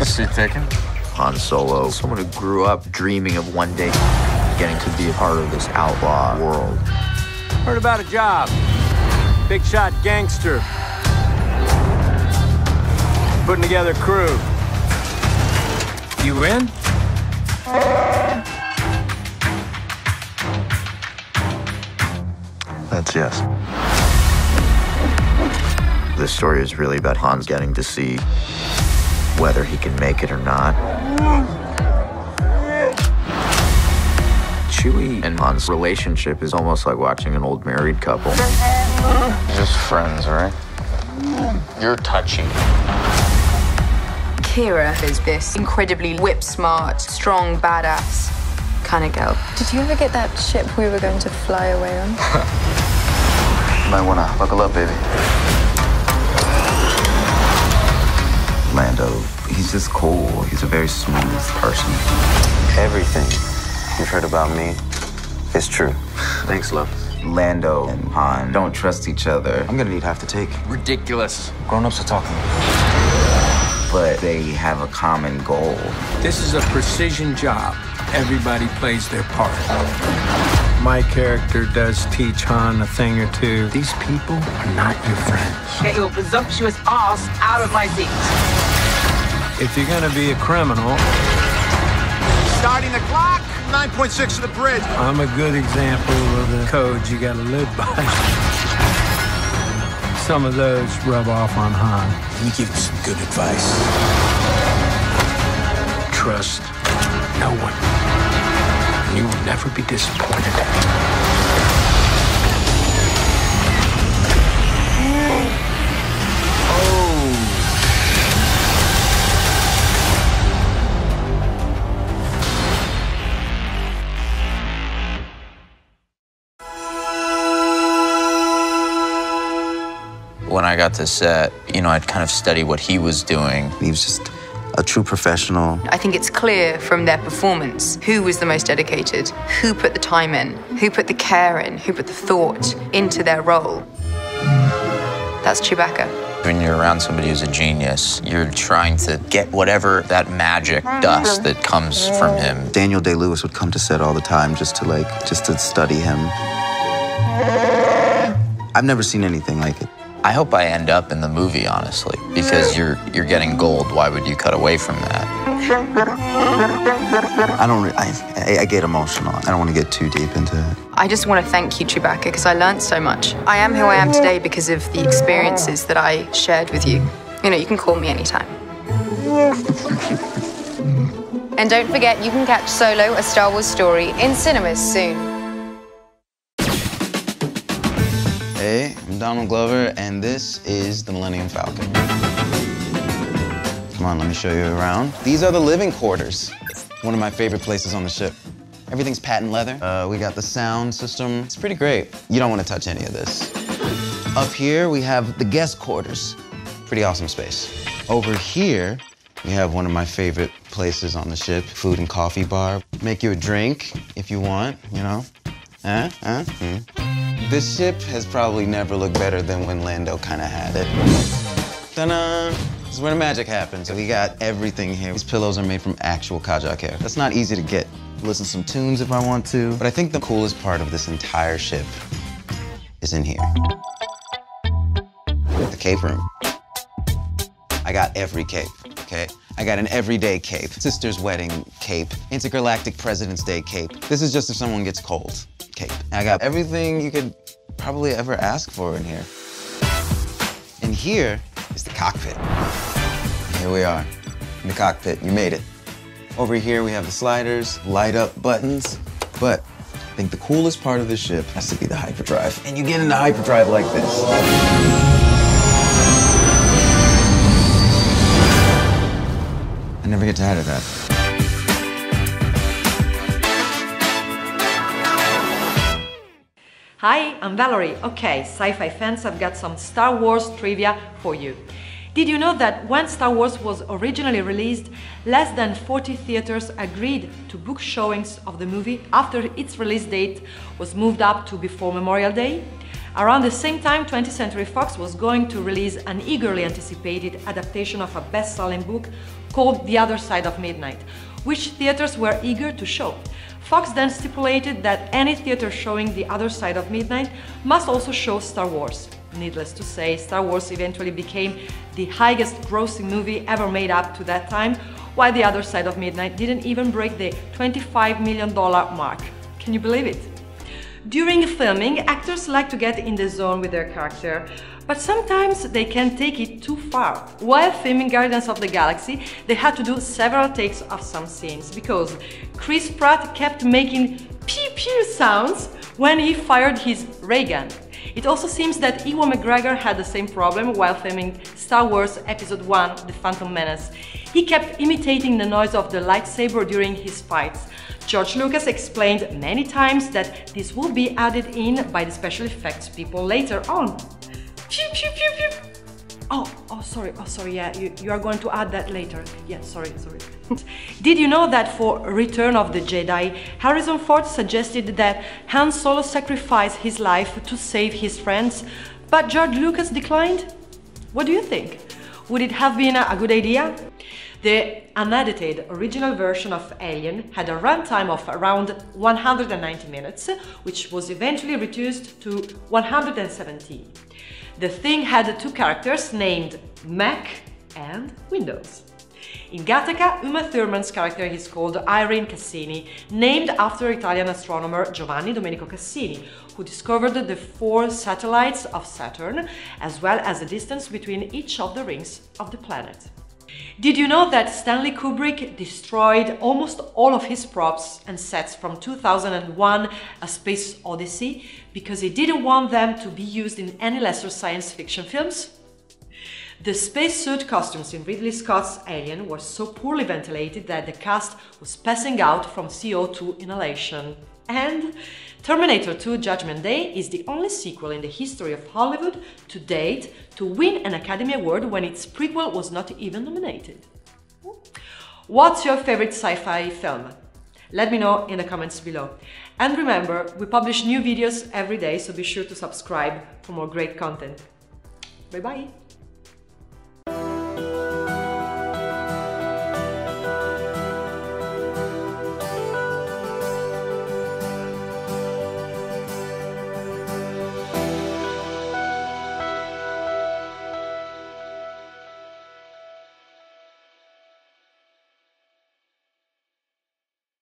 She taken? Han Solo, someone who grew up dreaming of one day getting to be a part of this outlaw world. Heard about a job. Big shot gangster. Putting together a crew. You in? That's yes. This story is really about Han's getting to see whether he can make it or not. Chewie and Han's relationship is almost like watching an old married couple. Just friends, right? You're touchy. Kira is this incredibly whip-smart, strong, badass kind of girl. Did you ever get that ship we were going to fly away on? You might want to buckle up, baby. Lando, he's just cool. He's a very smooth person. Everything you've heard about me is true. Thanks, love. Lando and Han don't trust each other. I'm gonna need half the take. Ridiculous. Grown-ups are talking. But they have a common goal. This is a precision job. Everybody plays their part. My character does teach Han a thing or two. These people are not your friends. Get your presumptuous ass out of my seat. If you're gonna be a criminal, Starting the clock, 9.6 to the bridge. I'm a good example of the codes you gotta live by. Some of those rub off on Han. Let me give you some good advice. Trust no one. You will never be disappointed. When I got to set, I'd kind of study what he was doing. He was just a true professional. I think it's clear from their performance who was the most dedicated, who put the time in, who put the care in, who put the thought into their role. That's Chewbacca. When you're around somebody who's a genius, you're trying to get whatever that magic dust that comes from him. Daniel Day-Lewis would come to set all the time just to study him. I've never seen anything like it. I hope I end up in the movie, honestly, because you're getting gold. Why would you cut away from that? I get emotional. I don't want to get too deep into it. I just want to thank you, Chewbacca, because I learned so much. I am who I am today because of the experiences that I shared with you. You can call me anytime. And don't forget, you can catch Solo, A Star Wars Story in cinemas soon. Hey, I'm Donald Glover, and this is the Millennium Falcon. Come on, let me show you around. These are the living quarters. One of my favorite places on the ship. Everything's patent leather. We got the sound system. It's pretty great. You don't want to touch any of this. Up here, we have the guest quarters. Pretty awesome space. Over here, we have one of my favorite places on the ship, food and coffee bar. Make you a drink if you want, This ship has probably never looked better than when Lando kind of had it. Ta-da! This is where the magic happens. We got everything here. These pillows are made from actual Kajak hair. That's not easy to get. Listen to some tunes if I want to. But I think the coolest part of this entire ship is in here. The cape room. I got every cape, okay? I got an everyday cape, sister's wedding cape, intergalactic President's Day cape. This is just if someone gets cold cape. I got everything you could probably ever ask for in here. And here is the cockpit. Here we are, in the cockpit. You made it. Over here, we have the sliders, light up buttons, but I think the coolest part of this ship has to be the hyperdrive. And you get into hyperdrive like this. I never get tired of that. Hi, I'm Valerie. Okay, sci-fi fans, I've got some Star Wars trivia for you. Did you know that when Star Wars was originally released, less than 40 theaters agreed to book showings of the movie after its release date was moved up to before Memorial Day? Around the same time, 20th Century Fox was going to release an eagerly anticipated adaptation of a best-selling book called The Other Side of Midnight, which theaters were eager to show. Fox then stipulated that any theater showing The Other Side of Midnight must also show Star Wars. Needless to say, Star Wars eventually became the highest-grossing movie ever made up to that time, while The Other Side of Midnight didn't even break the $25 million mark. Can you believe it? During filming, actors like to get in the zone with their character, but sometimes they can take it too far. While filming Guardians of the Galaxy, they had to do several takes of some scenes because Chris Pratt kept making pew-pew sounds when he fired his ray gun. It also seems that Ewan McGregor had the same problem while filming Star Wars Episode I: The Phantom Menace. He kept imitating the noise of the lightsaber during his fights. George Lucas explained many times that this will be added in by the special effects people later on. Pew, pew, pew, pew. Sorry, yeah, you are going to add that later. Yeah, sorry. Did you know that for Return of the Jedi, Harrison Ford suggested that Han Solo sacrifice his life to save his friends, but George Lucas declined? What do you think? Would it have been a good idea? The unedited original version of Alien had a runtime of around 190 minutes, which was eventually reduced to 117. The thing had two characters named Mac and Windows. In Gattaca, Uma Thurman's character is called Irene Cassini, named after Italian astronomer Giovanni Domenico Cassini, who discovered the 4 satellites of Saturn, as well as the distance between each of the rings of the planet. Did you know that Stanley Kubrick destroyed almost all of his props and sets from 2001: A Space Odyssey because he didn't want them to be used in any lesser science fiction films? The spacesuit costumes in Ridley Scott's Alien were so poorly ventilated that the cast was passing out from CO2 inhalation. And Terminator 2: Judgment Day is the only sequel in the history of Hollywood to date to win an Academy Award when its prequel was not even nominated. What's your favorite sci-fi film? Let me know in the comments below. And remember, we publish new videos every day, so be sure to subscribe for more great content. Bye bye!